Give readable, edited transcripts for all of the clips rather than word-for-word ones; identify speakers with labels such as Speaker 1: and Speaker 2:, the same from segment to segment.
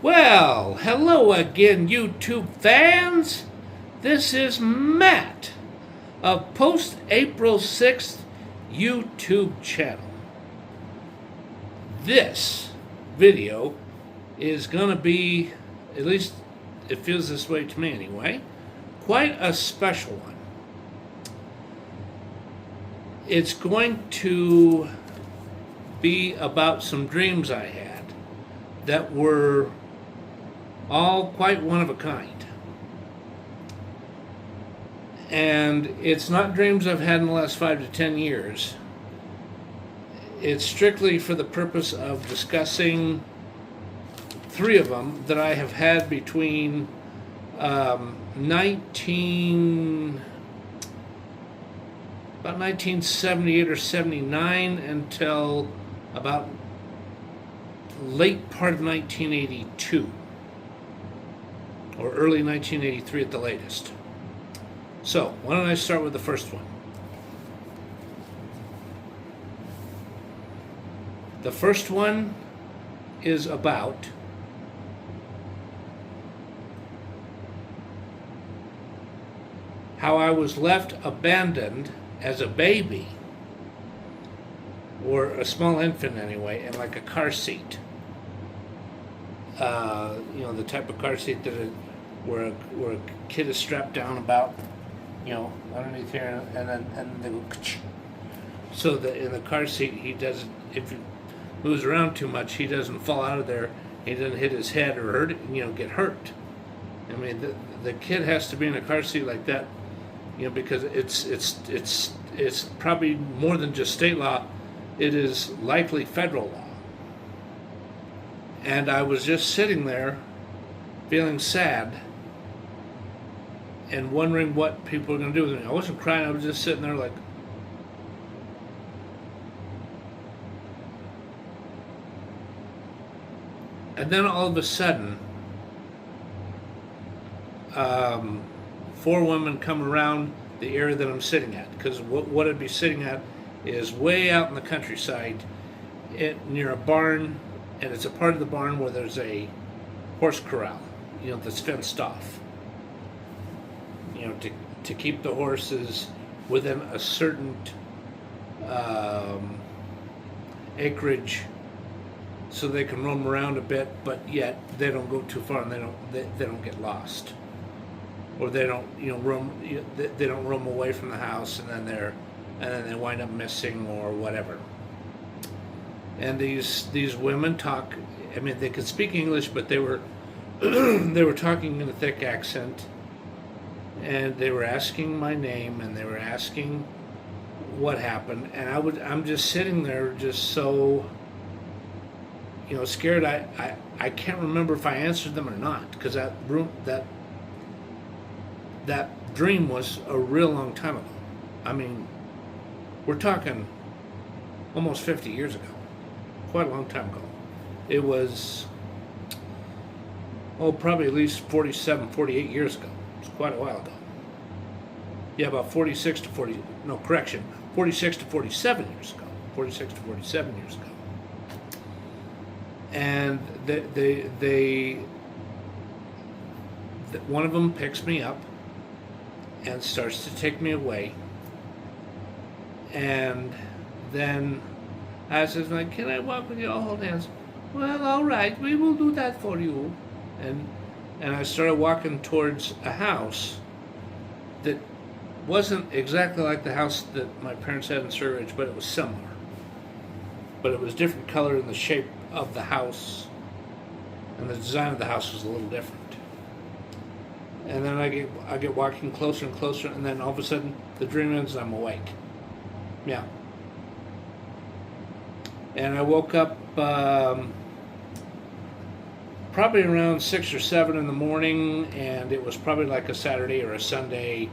Speaker 1: Well, hello again, YouTube fans. This is Matt of Post April 6th YouTube channel. This video is going to be, at least it feels this way to me anyway, quite a special one. It's going to be about some dreams I had that were all quite one of a kind. And it's not dreams I've had in the last 5 to 10 years. It's strictly for the purpose of discussing 3 of them that I have had between 1978 or 79 until about late part of 1982. Or early 1983 at the latest. So, why don't I start with the first one? The first one is about how I was left abandoned as a baby, or a small infant anyway, in like a car seat. The type of car seat that where a kid is strapped down about, underneath here, and then they go, so that in the car seat he doesn't, if he moves around too much, he doesn't fall out of there. He doesn't hit his head or hurt, get hurt. I mean, the kid has to be in a car seat like that, because it's probably more than just state law. It is likely federal law. And I was just sitting there feeling sad and wondering what people were going to do with me. I wasn't crying, I was just sitting there like, and then all of a sudden, 4 women come around the area that I'm sitting at, because what I'd be sitting at is way out in the countryside near a barn, and it's a part of the barn where there's a horse corral, that's fenced off, to keep the horses within a certain acreage, so they can roam around a bit, but yet they don't go too far, and they don't get lost, or they don't roam they don't roam away from the house, and then they wind up missing or whatever. And these women talk. I mean, they could speak English, but they were they were talking in a thick accent, and they were asking my name, and they were asking what happened, and I'm just sitting there, just so scared. I can't remember if I answered them or not, because that dream was a real long time ago. I mean, we're talking almost 50 years ago. Quite a long time ago. It was, probably at least 47, 48 years ago. It's quite a while ago. Yeah, about 46 to 47 years ago. 46 to 47 years ago. And one of them picks me up and starts to take me away. And then I says, can I walk with you? I'll hold hands. Well, all right, we will do that for you. And I started walking towards a house that wasn't exactly like the house that my parents had in Surrey Ridge, but it was similar. But it was different color, and the shape of the house and the design of the house was a little different. And then I get walking closer and closer, and then all of a sudden the dream ends and I'm awake. Yeah. And I woke up probably around 6 or 7 in the morning, and it was probably like a Saturday or a Sunday,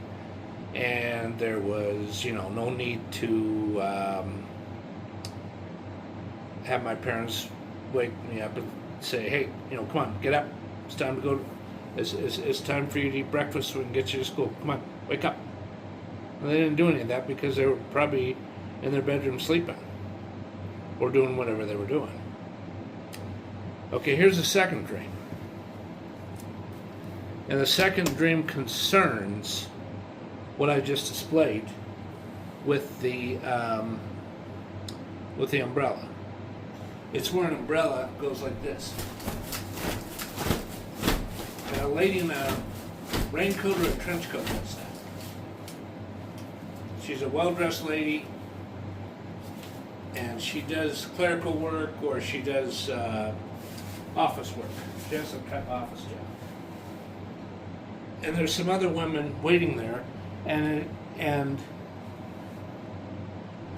Speaker 1: and there was, no need to have my parents wake me up and say, hey, come on, get up. It's time to go. It's time for you to eat breakfast so we can get you to school. Come on, wake up. And they didn't do any of that because they were probably in their bedroom sleeping or doing whatever they were doing. Okay, here's the second dream. And the second dream concerns what I just displayed with the umbrella. It's where an umbrella goes like this. And a lady in a raincoat or a trench coat does that. She's a well-dressed lady, and she does clerical work or she does office work. She has some kind of office job. And there's some other women waiting there, and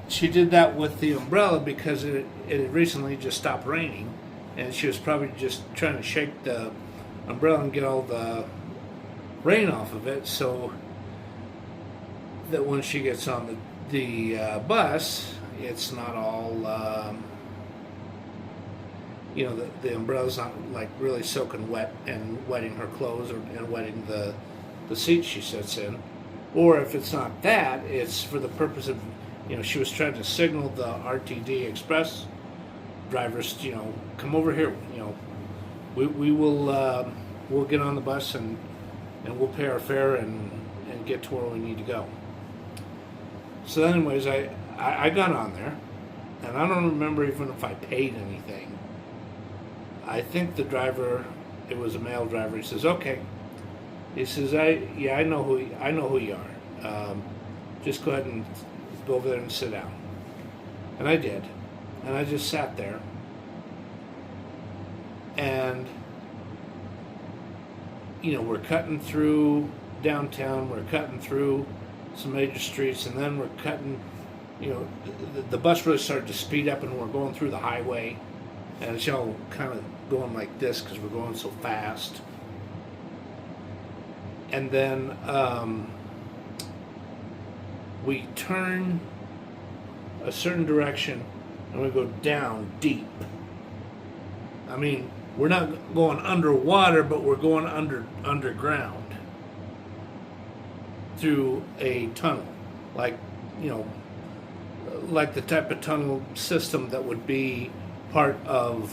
Speaker 1: she did that with the umbrella because it had recently just stopped raining, and she was probably just trying to shake the umbrella and get all the rain off of it, so that when she gets on the bus, it's not all the umbrella's not like really soaking wet and wetting her clothes and wetting the seat she sits in. Or if it's not that, it's for the purpose of, she was trying to signal the RTD Express drivers, come over here, we will we'll get on the bus and we'll pay our fare and get to where we need to go. So anyways, I got on there, and I don't remember even if I paid anything. I think the driver, it was a male driver, he says, okay. He says, I know who you are. Just go ahead and go over there and sit down. And I did. And I just sat there. And, we're cutting through downtown, we're cutting through some major streets, and then we're cutting, the bus really started to speed up, and we're going through the highway. And it's all kind of going like this because we're going so fast. And then we turn a certain direction and we go down deep. I mean, we're not going underwater, but we're going underground through a tunnel, like the type of tunnel system that would be part of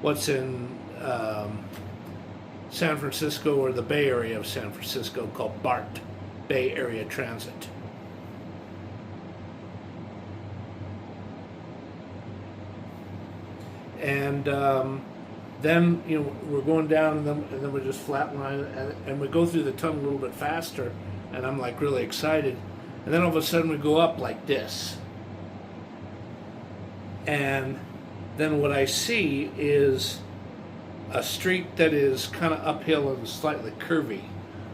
Speaker 1: what's in San Francisco or the Bay Area of San Francisco called BART, Bay Area Transit. And then we're going down, and then we're just flatline, and we go through the tunnel a little bit faster, and I'm like really excited, and then all of a sudden we go up like this, and then what I see is a street that is kind of uphill and slightly curvy.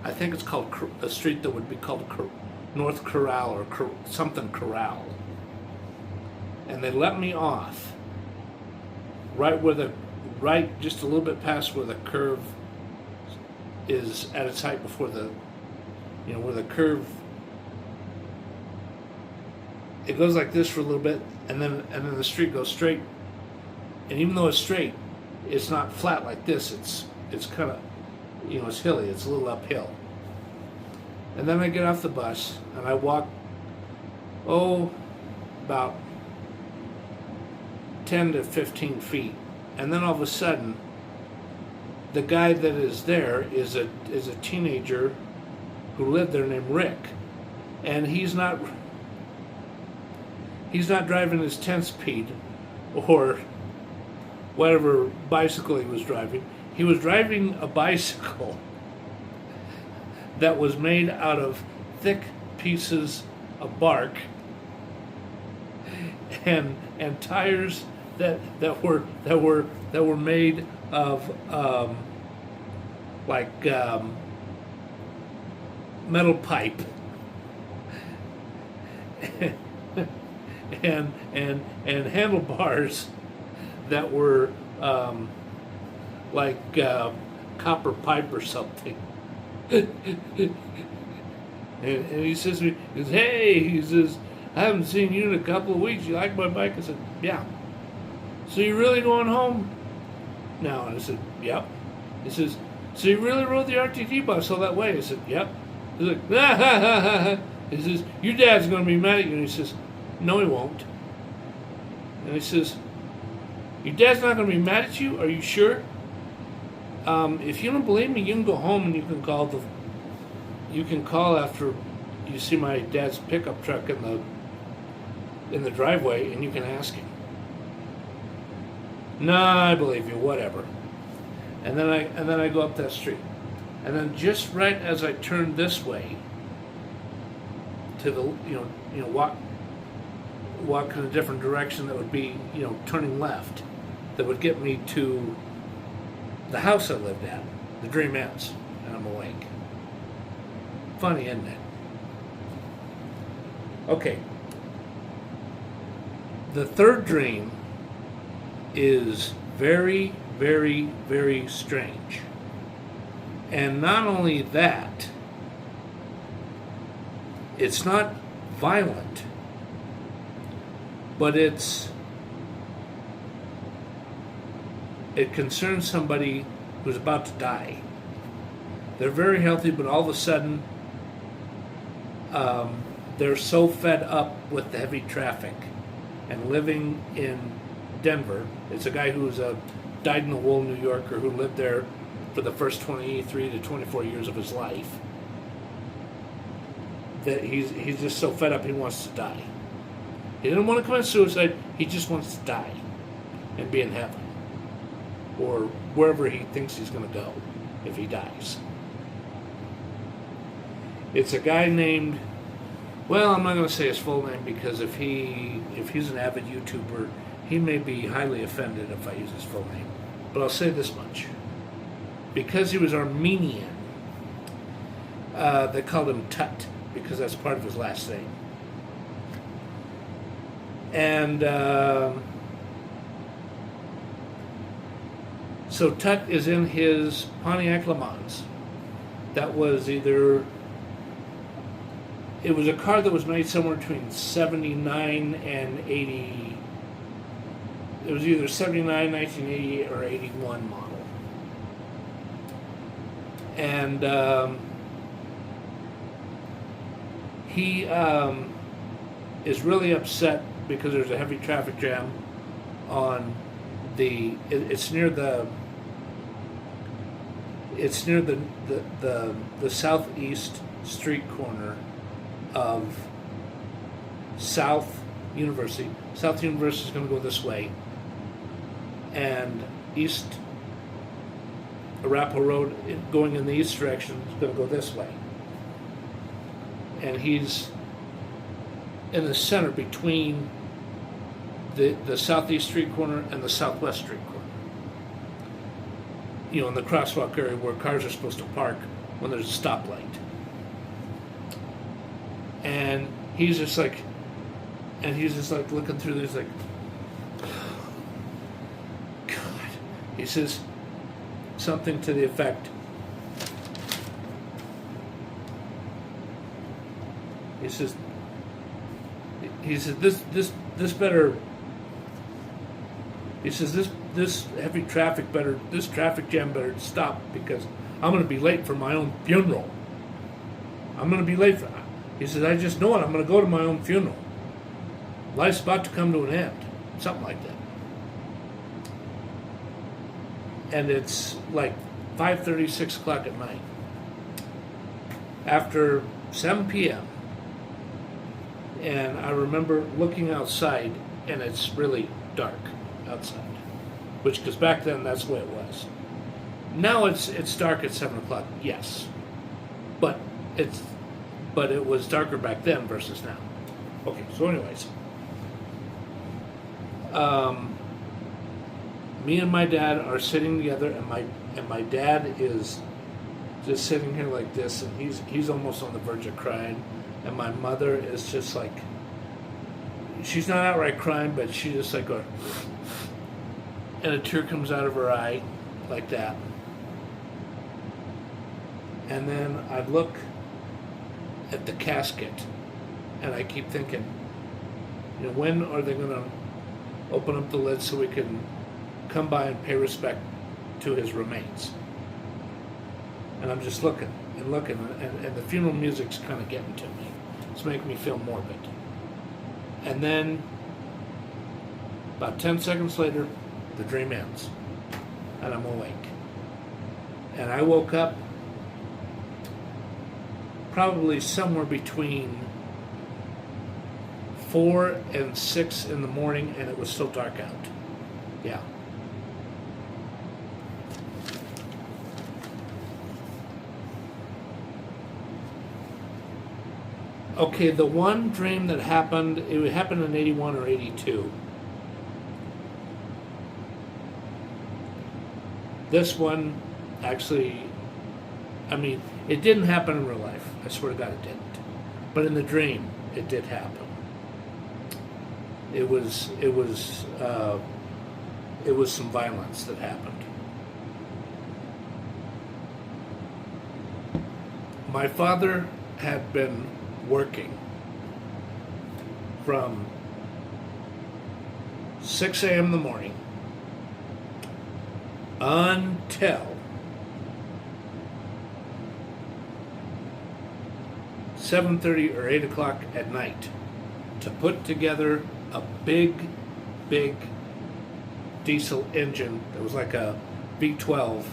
Speaker 1: I think it's called a street that would be called North Corral or something Corral. And they let me off right just a little bit past where the curve is at its height before where the curve, it goes like this for a little bit, and then the street goes straight. And even though it's straight, it's not flat like this. It's kind of, it's hilly. It's a little uphill. And then I get off the bus and I walk, about 10 to 15 feet. And then all of a sudden, the guy that is there is a teenager who lived there named Rick, and he's not driving his 10-speed or whatever bicycle he was driving. He was driving a bicycle that was made out of thick pieces of bark and tires that were made of metal pipe and handlebars that were copper pipe or something. and he says to me, hey, he says, I haven't seen you in a couple of weeks. You like my bike? I said, yeah. So you really going home now? And I said, yep. He says, so you really rode the RTD bus all that way? I said, yep. He's like, ha ha ha ha. He says, your dad's going to be mad at you. And he says, no, he won't. And he says, your dad's not going to be mad at you? Are you sure? If you don't believe me, you can go home and you can call after you see my dad's pickup truck in the driveway, and you can ask him. Nah, I believe you. Whatever. And then I go up that street, and then just right as I turn this way to the walk in a different direction that would be turning left, that would get me to the house I lived at, the dream ends, and I'm awake. Funny, isn't it? Okay. The third dream is very, very, very strange. And not only that, it's not violent, but it concerns somebody who's about to die. They're very healthy, but all of a sudden, they're so fed up with the heavy traffic and living in Denver. It's a guy who's a dyed-in-the-wool New Yorker who lived there for the first 23 to 24 years of his life. That he's just so fed up he wants to die. He didn't want to commit suicide, he just wants to die and be in heaven. Or wherever he thinks he's going to go if he dies. It's a guy named, well, I'm not going to say his full name because if he's an avid YouTuber, he may be highly offended if I use his full name. But I'll say this much. Because he was Armenian, they called him Tut, because that's part of his last name. And so Tut is in his Pontiac Le Mans. That was it was a car that was made somewhere between 79 and 80. It was either 79, 1980, or 81 model. And he is really upset because there's a heavy traffic jam on it's near the southeast street corner of South University. South University is going to go this way, and East Arapahoe Road going in the east direction is going to go this way. And he's in the center between the southeast street corner and the southwest street corner. In the crosswalk area where cars are supposed to park when there's a stoplight. And he's just like looking through this like, God. He says something to the effect, he says this better, he says this heavy traffic this traffic jam better stop, because I'm going to be late for my own funeral. I'm going to be late for, he says, I just know it, I'm going to go to my own funeral. Life's about to come to an end. Something like that. And it's like 5:30, 6 o'clock at night. After 7 p.m. And I remember looking outside, and it's really dark outside. Because back then, that's the way it was. Now it's dark at 7 o'clock, yes. But it was darker back then versus now. Okay, so anyways. Me and my dad are sitting together, and my dad is just sitting here like this, and he's almost on the verge of crying, and my mother is just like, she's not outright crying, but she just like going, and a tear comes out of her eye like that. And then I look at the casket, and I keep thinking, when are they going to open up the lid so we can come by and pay respect to his remains? And I'm just looking, and the funeral music's kind of getting to me. It's making me feel morbid. And then, about 10 seconds later, the dream ends, and I'm awake. And I woke up probably somewhere between 4 and 6 in the morning, and it was still dark out. Yeah. Okay, the one dream that happened, it happened in 81 or 82. This one, actually, I mean, it didn't happen in real life. I swear to God it didn't. But in the dream, it did happen. It was some violence that happened. My father had been working from 6 a.m. in the morning until 7:30 or 8 o'clock at night to put together a big diesel engine that was like a V12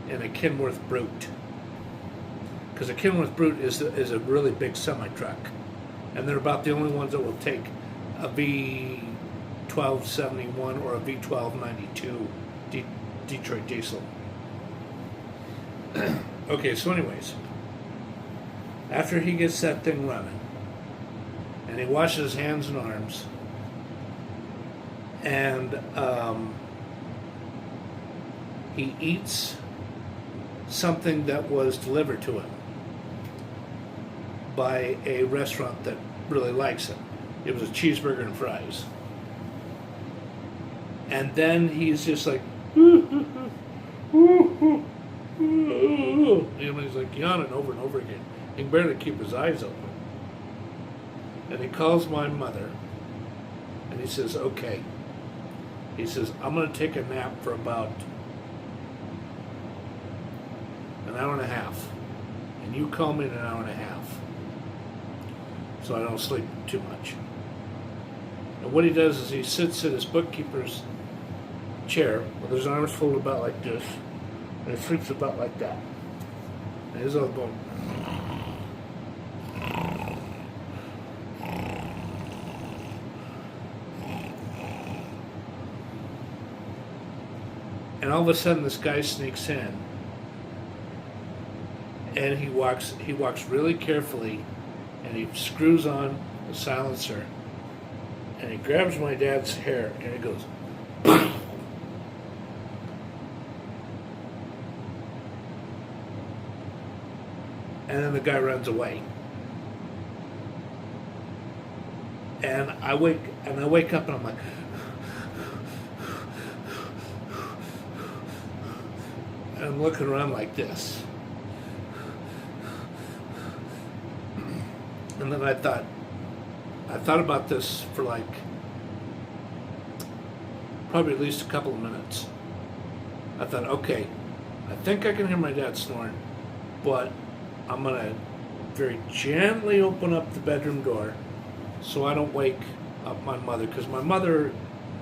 Speaker 1: in a Kenworth Brute. Because a Kenworth Brute is a really big semi-truck. And they're about the only ones that will take a V1271 or a V1292 Detroit diesel. Okay, so anyways, after he gets that thing running, and he washes his hands and arms, and he eats something that was delivered to him by a restaurant that really likes him. It was a cheeseburger and fries. And then he's just like, you know, he's like yawning over and over again. He can barely keep his eyes open. And he calls my mother, and he says, okay. He says, I'm going to take a nap for about an hour and a half. And you call me in an hour and a half, so I don't sleep too much. And what he does is he sits in his bookkeeper's chair with his arms folded about like this, and he sleeps about like that. And he's all going. And all of a sudden, this guy sneaks in, and he walks really carefully, and he screws on the silencer, and he grabs my dad's hair, and he goes, and then the guy runs away. And I wake up, and I'm like, and I'm looking around like this. And then I thought about this for like probably at least a couple of minutes. I thought, okay, I think I can hear my dad snoring, but I'm gonna very gently open up the bedroom door so I don't wake up my mother, because my mother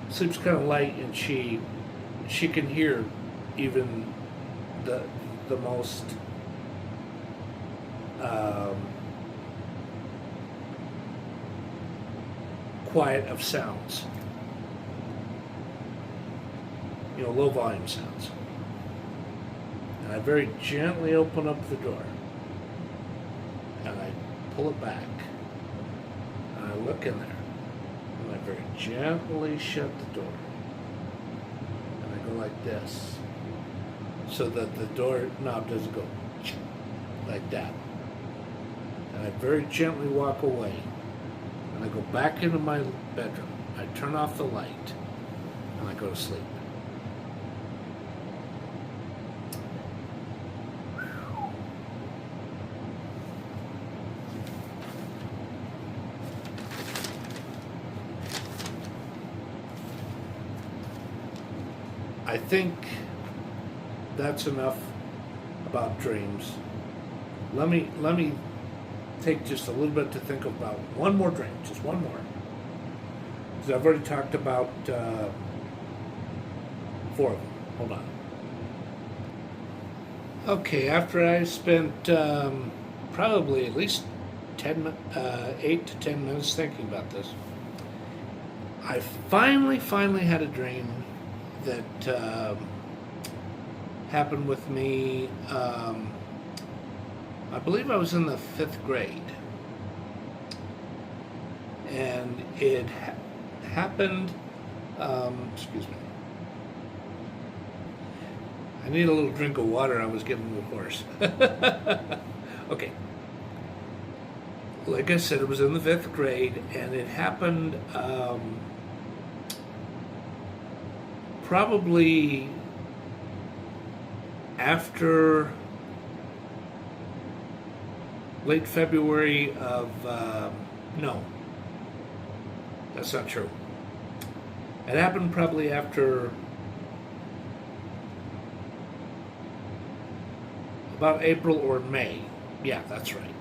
Speaker 1: sleeps kind of light, and she can hear even the most quiet of sounds, you know, low volume sounds. And I very gently open up the door, and I pull it back, and I look in there, and I very gently shut the door, and I go like this, so that the door knob doesn't go like that. And I very gently walk away, and I go back into my bedroom. I turn off the light, and I go to sleep. I think that's enough about dreams. Let me take just a little bit to think about one more dream, just one more. Because I've already talked about 4 of them. Hold on. Okay, after I spent probably at least 8 to 10 minutes thinking about this, I finally had a dream that happened with me. I believe I was in the 5th grade, and it happened. Excuse me. I need a little drink of water. I was getting a little hoarse. Okay. Like I said, it was in the 5th grade, and it happened probably after late February of, no, that's not true. It happened probably after about April or May. Yeah, that's right.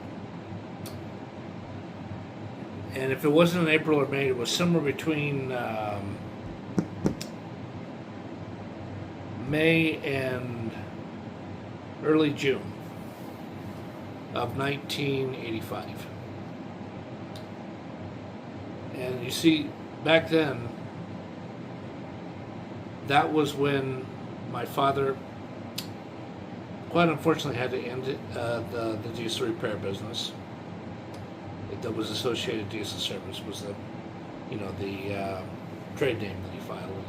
Speaker 1: And if it wasn't in April or May, it was somewhere between May and early June of 1985. And you see, back then, that was when my father, quite unfortunately, had to end the diesel repair business that was associated diesel service. Was the trade name that he filed,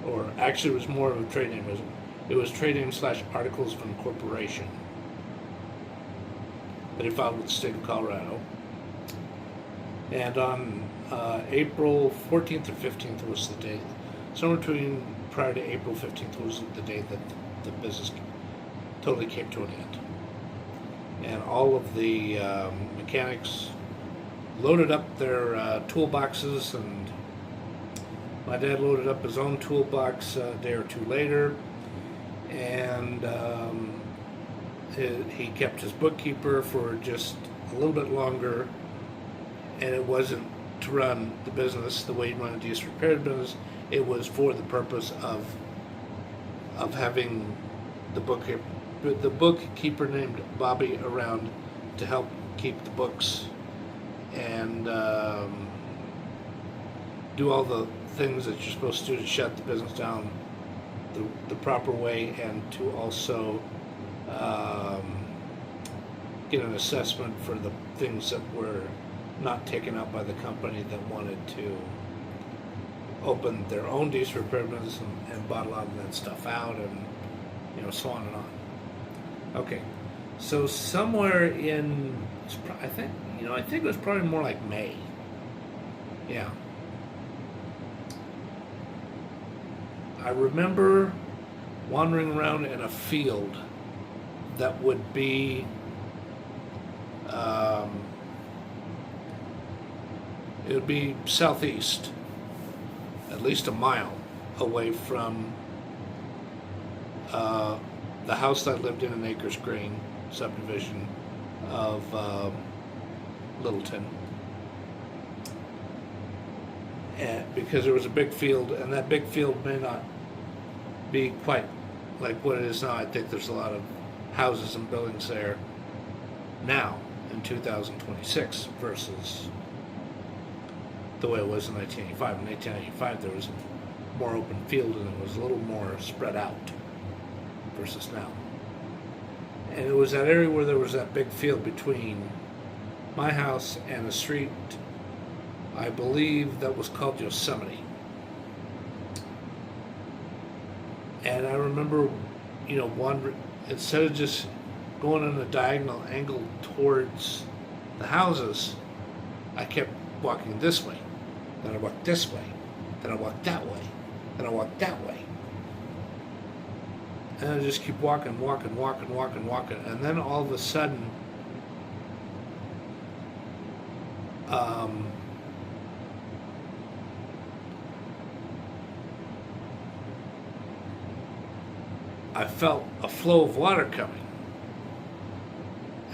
Speaker 1: or actually it was more of a trade name. It was trade name / articles of incorporation that he filed with the state of Colorado. And on April 14th or 15th was the day, somewhere between prior to April 15th was the day that the business totally came to an end. And all of the mechanics loaded up their toolboxes, and my dad loaded up his own toolbox a day or two later, and he kept his bookkeeper for just a little bit longer, and it wasn't to run the business the way you run a diesel repair business. It was for the purpose of having the bookkeeper named Bobby around to help keep the books and do all the things that you're supposed to do to shut the business down the proper way, and to also get an assessment for the things that were not taken up by the company that wanted to open their own diesel repair business and bought a lot of that stuff out, and so on and on. Okay, so somewhere in, I think it was probably more like May. Yeah. I remember wandering around in a field that would be it would be southeast, at least a mile away from the house that I lived in Acres Green subdivision of Littleton. And because there was a big field, and that big field may not be quite like what it is now. I think there's a lot of houses and buildings there now in 2026 versus the way it was in 1985. In 1985, there was more open field, and it was a little more spread out versus now. And it was that area where there was that big field between my house and a street, I believe, that was called Yosemite. And I remember, wandering, instead of just going in a diagonal angle towards the houses, I kept walking this way. Then I walked this way. Then I walked that way. Then I walked that way. And I just keep walking. And then all of a sudden, I felt a flow of water coming.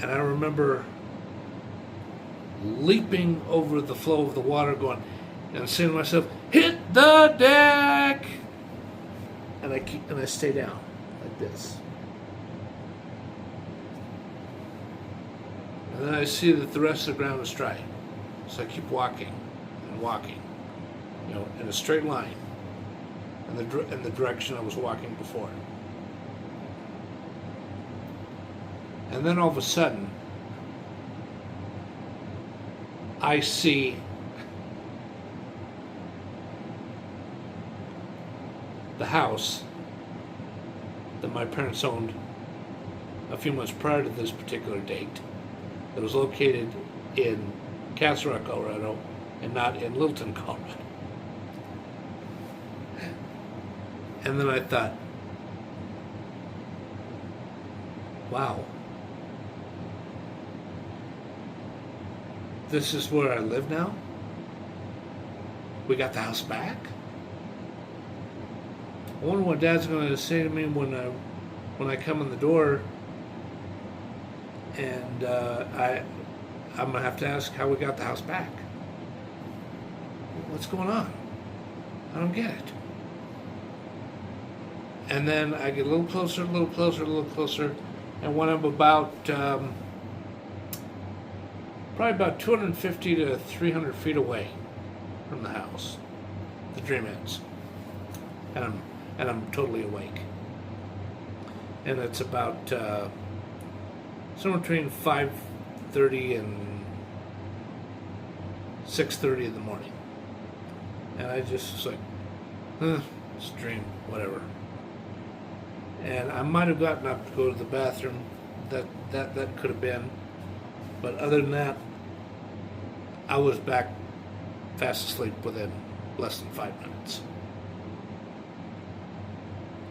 Speaker 1: And I remember leaping over the flow of the water, going and saying to myself, "Hit the deck!" And I stay down like this. And then I see that the rest of the ground is dry. So I keep walking and walking, you know, in a straight line in the direction I was walking before. And then all of a sudden, I see the house that my parents owned a few months prior to this particular date, that was located in Castle Rock, Colorado, and not in Littleton, Colorado. And then I thought, wow, this is where I live now? We got the house back? I wonder what Dad's going to say to me when I come in the door, and I'm going to have to ask how we got the house back. What's going on? I don't get it. And then I get a little closer, a little closer, a little closer, and when I'm about probably about 250 to 300 feet away from the house, the dream ends, and I'm totally awake. And it's about somewhere between 5:30 and 6:30 in the morning, and I just was like, it's a dream, whatever. And I might have gotten up to go to the bathroom. That could have been. But other than that, I was back fast asleep within less than 5 minutes.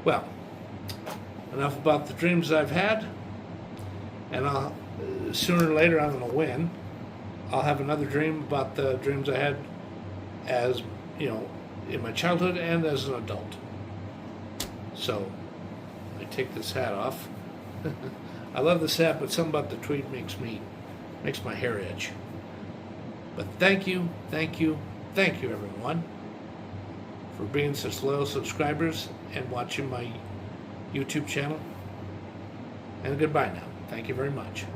Speaker 1: Well, enough about the dreams I've had. And sooner or later I'm going to win. I'll have another dream about the dreams I had as, you know, in my childhood and as an adult. So I take this hat off. I love this hat, but something about the tweed makes my hair itch. But thank you, everyone, for being such loyal subscribers and watching my YouTube channel. And goodbye now. Thank you very much.